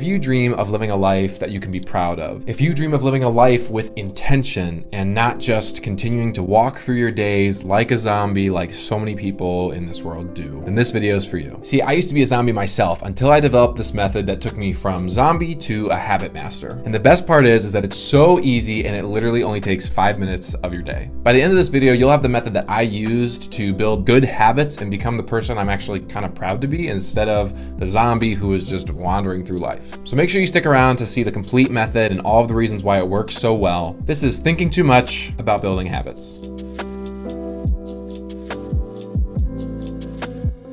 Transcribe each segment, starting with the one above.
If you dream of living a life that you can be proud of, if you dream of living a life with intention and not just continuing to walk through your days like a zombie like so many people in this world do, then this video is for you. See, I used to be a zombie myself until I developed this method that took me from zombie to a habit master. And the best part is that it's so easy and it literally only takes 5 minutes of your day. By the end of this video, you'll have the method that I used to build good habits and become the person I'm actually kind of proud to be instead of the zombie who is just wandering through life. So make sure you stick around to see the complete method and all of the reasons why it works so well. This is Thinking Too Much About Building Habits.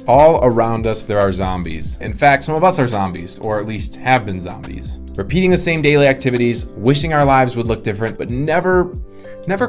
All around us, there are zombies. In fact, some of us are zombies, or at least have been zombies. Repeating the same daily activities, wishing our lives would look different, but never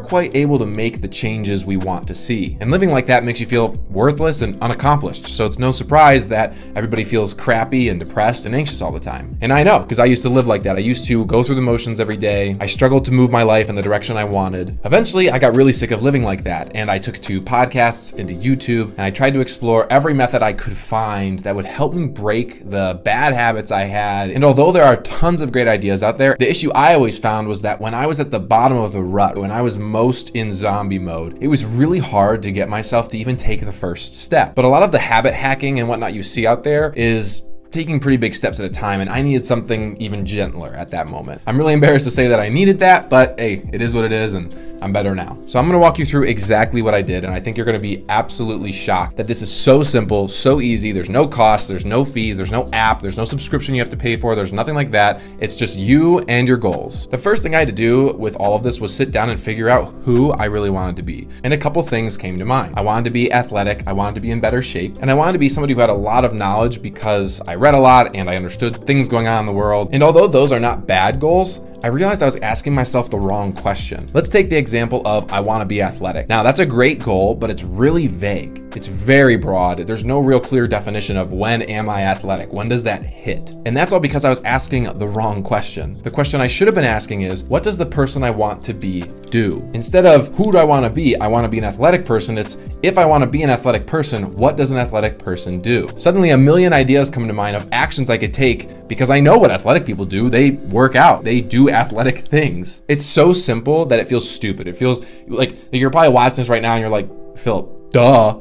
quite able to make the changes we want to see. And living like that makes you feel worthless and unaccomplished. So it's no surprise that everybody feels crappy and depressed and anxious all the time. And I know, because I used to live like that. I used to go through the motions every day. I struggled to move my life in the direction I wanted. Eventually, I got really sick of living like that. And I took to podcasts and to YouTube, and I tried to explore every method I could find that would help me break the bad habits I had. And although there are tons of great ideas out there, the issue I always found was that when I was at the bottom of the rut, when I was most in zombie mode, it was really hard to get myself to even take the first step. But a lot of the habit hacking and whatnot you see out there is taking pretty big steps at a time, and I needed something even gentler at that moment. I'm really embarrassed to say that I needed that, but hey, it is what it is, and I'm better now. So I'm gonna walk you through exactly what I did, and I think you're gonna be absolutely shocked that this is so simple, so easy. There's no cost, there's no fees, there's no app, there's no subscription you have to pay for, there's nothing like that. It's just you and your goals. The first thing I had to do with all of this was sit down and figure out who I really wanted to be. And a couple things came to mind. I wanted to be athletic, I wanted to be in better shape, and I wanted to be somebody who had a lot of knowledge because I read a lot and I understood things going on in the world. And although those are not bad goals, I realized I was asking myself the wrong question. Let's take the example of I want to be athletic. Now that's a great goal, but it's really vague. It's very broad. There's no real clear definition of when am I athletic? When does that hit? And that's all because I was asking the wrong question. The question I should have been asking is, what does the person I want to be do? Instead of who do I want to be an athletic person, it's if I want to be an athletic person, what does an athletic person do? Suddenly a million ideas come to mind of actions I could take because I know what athletic people do. They work out, they do athletic things. It's so simple that it feels stupid. It feels like you're probably watching this right now and you're like, Phillip, duh,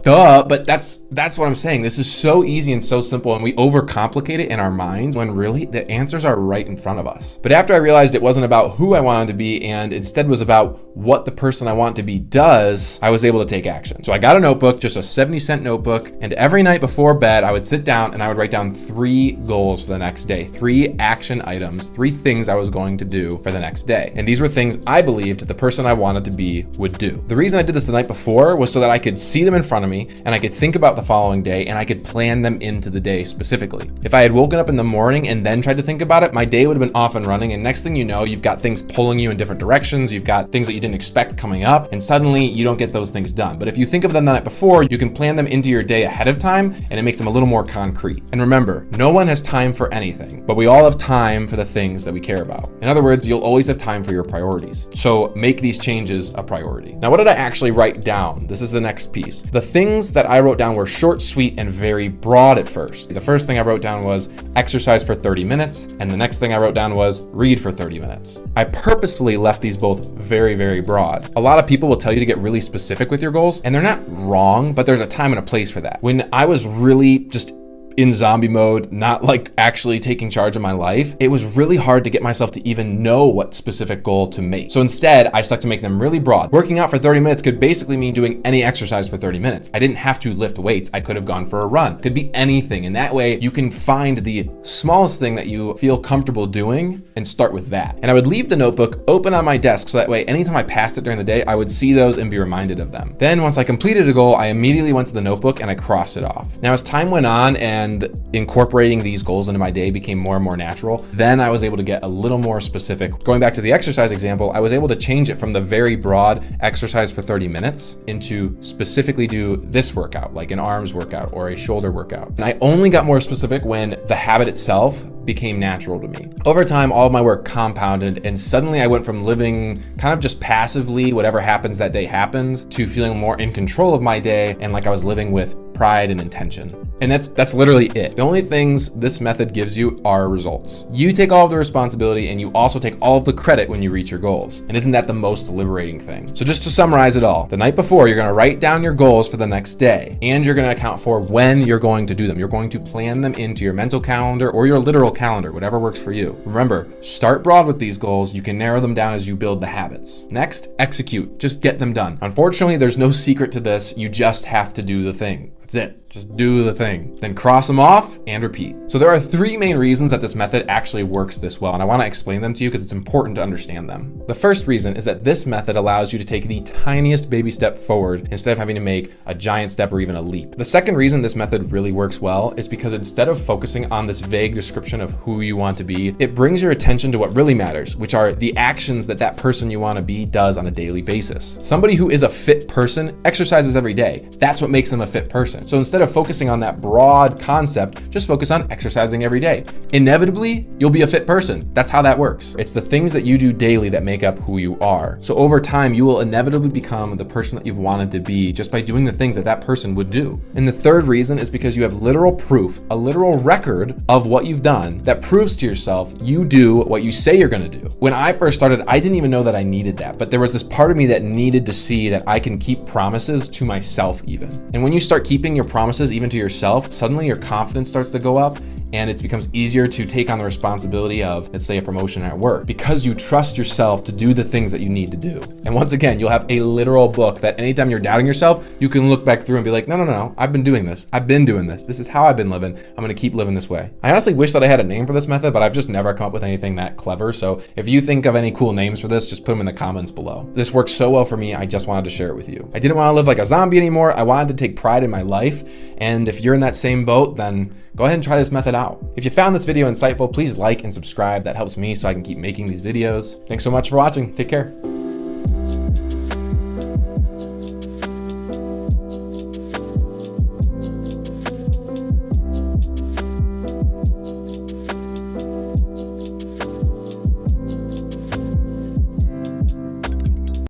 but that's what I'm saying. This is so easy and so simple, and we overcomplicate it in our minds when really the answers are right in front of us. But after I realized it wasn't about who I wanted to be and instead was about what the person I want to be does, I was able to take action. So I got a notebook, just a 70-cent notebook, and every night before bed, I would sit down and I would write down 3 goals for the next day, 3 action items, 3 things I was going to do for the next day. And these were things I believed the person I wanted to be would do. The reason I did this the night before was so that I could see them in front of me and I could think about the following day and I could plan them into the day specifically. If I had woken up in the morning and then tried to think about it, my day would have been off and running, and next thing you know, you've got things pulling you in different directions, you've got things that you didn't expect coming up, and suddenly you don't get those things done. But if you think of them the night before, you can plan them into your day ahead of time and it makes them a little more concrete. And remember, no one has time for anything, but we all have time for the things that we care about. In other words, you'll always have time for your priorities. So make these changes a priority. Now, what did I actually write down? This is the next piece. The things that I wrote down were short, sweet, and very broad at first. The first thing I wrote down was exercise for 30 minutes, and the next thing I wrote down was read for 30 minutes. I purposefully left these both very, very broad. A lot of people will tell you to get really specific with your goals, and they're not wrong, but there's a time and a place for that. When I was really just in zombie mode, not like actually taking charge of my life, it was really hard to get myself to even know what specific goal to make. So instead, I stuck to make them really broad. Working out for 30 minutes could basically mean doing any exercise for 30 minutes. I didn't have to lift weights. I could have gone for a run. It could be anything. And that way you can find the smallest thing that you feel comfortable doing and start with that. And I would leave the notebook open on my desk so that way anytime I passed it during the day, I would see those and be reminded of them. Then once I completed a goal, I immediately went to the notebook and I crossed it off. Now as time went on and incorporating these goals into my day became more and more natural, then I was able to get a little more specific. Going back to the exercise example, I was able to change it from the very broad exercise for 30 minutes into specifically do this workout, like an arms workout or a shoulder workout. And I only got more specific when the habit itself became natural to me. Over time, all of my work compounded, and suddenly I went from living kind of just passively, whatever happens that day happens, to feeling more in control of my day and like I was living with pride, and intention. And that's literally it. The only things this method gives you are results. You take all of the responsibility and you also take all of the credit when you reach your goals. And isn't that the most liberating thing? So just to summarize it all, the night before, you're gonna write down your goals for the next day, and you're gonna account for when you're going to do them. You're going to plan them into your mental calendar or your literal calendar, whatever works for you. Remember, start broad with these goals. You can narrow them down as you build the habits. Next, execute. Just get them done. Unfortunately, there's no secret to this. You just have to do the thing. That's it. Just do the thing. Then cross them off and repeat. So there are 3 main reasons that this method actually works this well, and I want to explain them to you because it's important to understand them. The first reason is that this method allows you to take the tiniest baby step forward instead of having to make a giant step or even a leap. The second reason this method really works well is because instead of focusing on this vague description of who you want to be, it brings your attention to what really matters, which are the actions that that person you want to be does on a daily basis. Somebody who is a fit person exercises every day. That's what makes them a fit person. So instead of focusing on that broad concept, just focus on exercising every day. Inevitably, you'll be a fit person. That's how that works. It's the things that you do daily that make up who you are. So over time, you will inevitably become the person that you've wanted to be just by doing the things that that person would do. And the third reason is because you have literal proof, a literal record of what you've done that proves to yourself you do what you say you're gonna do. When I first started, I didn't even know that I needed that, but there was this part of me that needed to see that I can keep promises to myself even. And when you start keeping your promises even to yourself, suddenly your confidence starts to go up and it becomes easier to take on the responsibility of, let's say, a promotion at work, because you trust yourself to do the things that you need to do. And once again, you'll have a literal book that anytime you're doubting yourself, you can look back through and be like, no, I've been doing this. I've been doing this. This is how I've been living. I'm gonna keep living this way. I honestly wish that I had a name for this method, but I've just never come up with anything that clever. So if you think of any cool names for this, just put them in the comments below. This works so well for me, I just wanted to share it with you. I didn't wanna live like a zombie anymore. I wanted to take pride in my life. And if you're in that same boat, then go ahead and try this method out. If you found this video insightful, please like and subscribe. That helps me so I can keep making these videos. Thanks so much for watching. Take care.